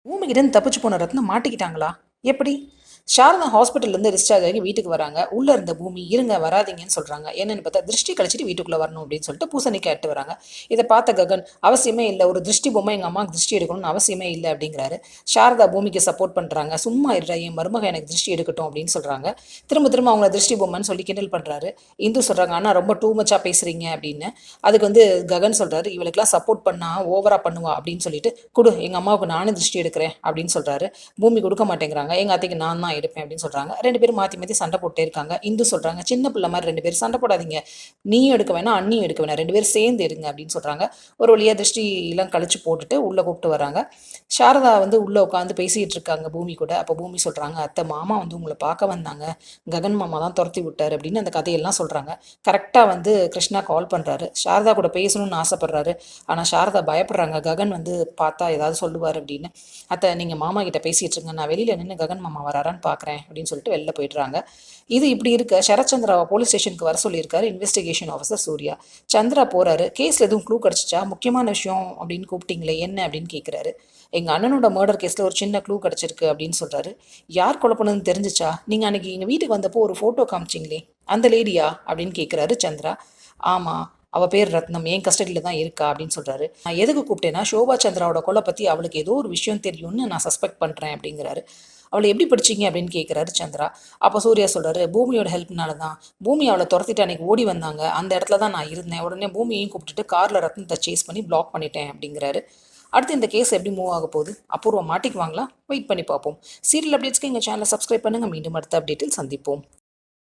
பூமிகிட்டேருந்து தப்பிச்சு போன ரத்னம் மாட்டிக்கிட்டாங்களா? எப்படி? சாரதா ஹாஸ்பிட்டல்லேருந்து டிஸ்சார்ஜ் ஆகி வீட்டுக்கு வராங்க. உள்ளே இருந்த பூமி இருங்க வராதீங்கன்னு சொல்கிறாங்க. என்னன்னு பார்த்தா திருஷ்டி கழிச்சிட்டு வீட்டுக்குள்ளே வரணும் அப்படின்னு சொல்லிட்டு பூசணிக்காய் எட்டு வராங்க. இதை பார்த்த ககன் அவசியமே இல்லை, ஒரு திருஷ்டி பொம்மை எங்கள் அம்மாவுக்கு திருஷ்டி எடுக்கணும்னு அவசியமே இல்லை அப்படிங்கிறாரு. சாரதா பூமிக்கு சப்போர்ட் பண்ணுறாங்க. சும்மா இருடா, என் மருமக எனக்கு திருஷ்டி எடுக்கட்டும் அப்படின்னு சொல்கிறாங்க. திரும்ப திரும்ப அவங்கள திருஷ்டி பொம்மைன்னு சொல்லி கிண்டல் பண்ணுறாரு. இந்து சொல்கிறாங்க, அண்ணா ரொம்ப டூ மச்சாக பேசுகிறீங்க அப்படின்னு. அதுக்கு ககன் சொல்கிறாரு, இவளுக்கெல்லாம் சப்போர்ட் பண்ணால் ஓவராக பண்ணுவா அப்படின்னு சொல்லிட்டு கொடு, எங்கள் அம்மாவுக்கு நானும் திருஷ்டி எடுக்கிறேன் அப்படின்னு சொல்கிறாரு. பூமி கொடுக்க மாட்டேங்கிறாங்க. எங்கள் அத்தைக்கு நான் தான் எடுப்பேன் அப்படின்னு சொல்கிறாங்க. ரெண்டு பேரும் மாற்றி மாற்றி சண்டை போட்டே இருக்காங்க. இந்து சொல்கிறாங்க, சின்ன பிள்ளை மாதிரி ரெண்டு பேரும் சண்டை போடாதீங்க, நீயும் எடுக்க வேணாம் அண்ணியும் எடுக்க வேணாம், ரெண்டு பேரும் சேர்ந்து எடுங்க அப்படின்னு சொல்கிறாங்க. ஒரு வழியாக திருஷ்டிலாம் கழிச்சு போட்டுட்டு உள்ளே கூப்பிட்டு வராங்க. சாரதா உள்ளே உட்காந்து பேசிகிட்டு இருக்காங்க பூமி கூட. அப்போ பூமி சொல்கிறாங்க, அத்தை மாமா உங்களை பார்க்க வந்தாங்க, ககன் மாமா தான் துரத்தி விட்டார் அப்படின்னு அந்த கதையெல்லாம் சொல்கிறாங்க. கரெக்டாக கிருஷ்ணா கால் பண்ணுறாரு. சாரதா கூட பேசணும்னு ஆசைப்படுறாரு. ஆனால் சாரதா பயப்படுறாங்க, ககன் பார்த்தா ஏதாவது சொல்லுவார் அப்படின்னு. அத்தை நீங்கள் மாமா கிட்ட பேசிகிட்டு இருங்க, நான் வெளியில் நின்று ககன் மாமா வராரான்னு பார்க்குறேன் அப்படின்னு சொல்லிட்டு வெளில போயிடுறாங்க. இது இப்படி இருக்க சரத்சந்திராவை போலீஸ் ஸ்டேஷனுக்கு வர சொல்லியிருக்காரு இன்வெஸ்டிகேஷன் ஆஃபீஸர் சூர்யா. சந்திரா போகிறாரு. கேஸில் எதுவும் க்ளூ கிடச்சிச்சா, முக்கியமான விஷயம் அப்படின்னு கூப்பிட்டீங்களே என்ன அப்படின்னு கேட்குறாரு. எங்கள் அண்ணனோட மர்டர் கேஸில் ஒரு சின்ன க்ளூ கிடச்சிருக்கு அப்படின்னு சொல்கிறாரு. யார் கொலை பண்ணதுன்னு தெரிஞ்சிச்சா? நீங்கள் அன்றைக்கி எங்கள் வீட்டுக்கு வந்தப்போ ஒரு ஃபோட்டோ காமிச்சிங்களே அந்த லேடியா அப்படின்னு கேட்குறாரு சந்திரா. ஆமாம், அவள் பேர் ரத்னம், என் கஸ்டடியில் தான் இருக்கா அப்படின்னு சொல்கிறாரு. நான் எதுக்கு கூப்பிட்டேன்னா சோபா சந்திராவோட கொலை பற்றி அவளுக்கு ஏதோ ஒரு விஷயம் தெரியும்னு நான் சஸ்பெக்ட் பண்ணுறேன் அப்படிங்கிறாரு. அவளை எப்படி படிச்சிங்க அப்படின்னு கேட்குறாரு சந்திரா. அப்போ சூர்யா சொல்கிறாரு, பூமியோட ஹெல்ப்னால தான். பூமி அவளை துரத்திட்டு அன்றைக்கி ஓடி வந்தாங்க, அந்த இடத்துல தான் நான் இருந்தேன். உடனே பூமியையும் கூப்பிட்டுட்டு காரில் ரத்னத்தை சேஸ் பண்ணி பிளாக் பண்ணிட்டேன் அப்படிங்கிறாரு. அடுத்து இந்த கேஸ் எப்படி மூவ் ஆக போகுது? அபூர்வம் மாட்டிக்குவாங்களா? வெயிட் பண்ணி பார்ப்போம். சீரியல் அப்டேட்ஸ்க்கு எங்கள் சேனலை சப்ஸ்கிரைப் பண்ணுங்கள். மீண்டும் அடுத்த அப்டேட்டில் சந்திப்போம்.